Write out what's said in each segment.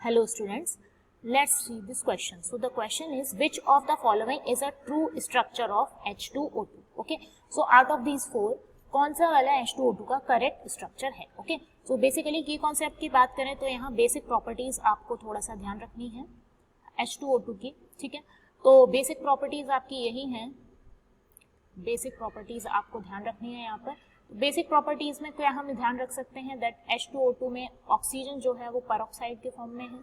Hello students, let's see this question. So the question is, which of the following is a true structure of H2O2? Okay, so out of these four, कौन सा वाला H2O2 का correct structure है? Okay, so basically की concept की बात करें तो यहाँ बेसिक प्रॉपर्टीज आपको थोड़ा सा ध्यान रखनी है H2O2 की, ठीक है। तो बेसिक प्रॉपर्टीज आपकी यही हैं, बेसिक प्रॉपर्टीज आपको ध्यान रखनी है यहाँ पर। बेसिक प्रॉपर्टीज में क्या हम ध्यान रख सकते हैं दैट H2O2 में ऑक्सीजन जो है वो पेरोक्साइड के फॉर्म में है।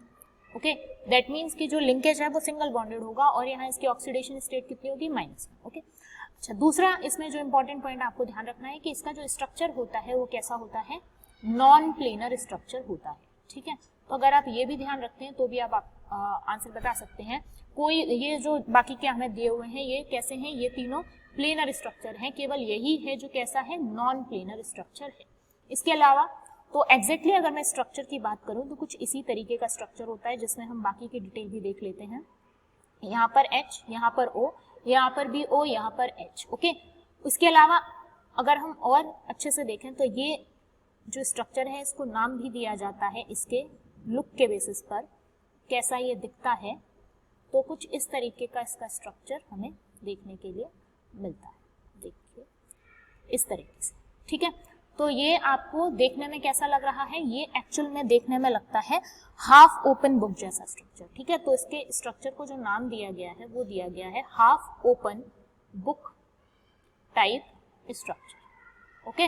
ओके, दैट मीन्स कि जो लिंकेज है वो सिंगल बॉन्डेड होगा और यहाँ इसकी ऑक्सीडेशन स्टेट कितनी होगी, माइनस। ओके, अच्छा, दूसरा इसमें जो इंपॉर्टेंट पॉइंट आपको ध्यान रखना है कि इसका जो स्ट्रक्चर होता है वो कैसा होता है, नॉन प्लेनर स्ट्रक्चर होता है, ठीक है। तो अगर आप ये भी ध्यान रखते हैं तो भी आप आंसर बता सकते हैं। कोई ये जो बाकी के हमें दिए हुए हैं ये कैसे हैं, ये तीनों प्लेनर स्ट्रक्चर है, केवल यही है जो कैसा है, नॉन प्लेनर स्ट्रक्चर है। इसके अलावा तो एग्जैक्टली अगर मैं स्ट्रक्चर की बात करूं तो कुछ इसी तरीके का स्ट्रक्चर होता है जिसमें हम बाकी की डिटेल भी देख लेते हैं। यहाँ पर H, यहाँ पर O, यहाँ पर भी O, यहाँ पर H। ओके, इसके अलावा अगर हम और अच्छे से देखें तो ये जो स्ट्रक्चर है इसको नाम भी दिया जाता है इसके लुक के बेसिस पर, कैसा ये दिखता है। तो कुछ इस तरीके का इसका स्ट्रक्चर हमें देखने के लिए मिलता है, देखिए इस तरीके से, ठीक है। तो ये आपको देखने में कैसा लग रहा है, ये एक्चुअल में देखने में लगता है हाफ ओपन बुक जैसा स्ट्रक्चर, ठीक है। तो इसके स्ट्रक्चर को जो नाम दिया गया है वो दिया गया है half open book type structure. Okay,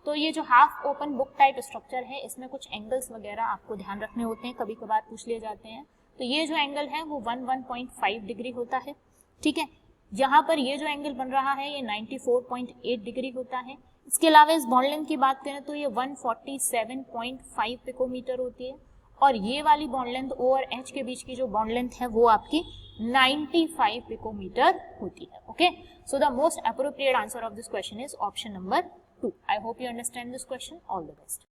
तो ये जो half open book type structure है इसमें कुछ एंगल्स वगैरह आपको ध्यान रखने होते हैं, कभी कभार पूछ लिए जाते हैं। तो ये जो एंगल है वो 1.5 डिग्री होता है, ठीक है। यहाँ पर ये जो एंगल बन रहा है ये 94.8 डिग्री होता है। इसके अलावा इस बॉन्ड लेंथ की बात करें तो ये 147.5 पिकोमीटर होती है और ये वाली बॉन्ड लेंथ O और H के बीच की जो बॉन्ड लेंथ है वो आपकी 95 पिकोमीटर होती है। Okay, so the most appropriate answer of this question is option number 2. I hope you understand this question. All the best.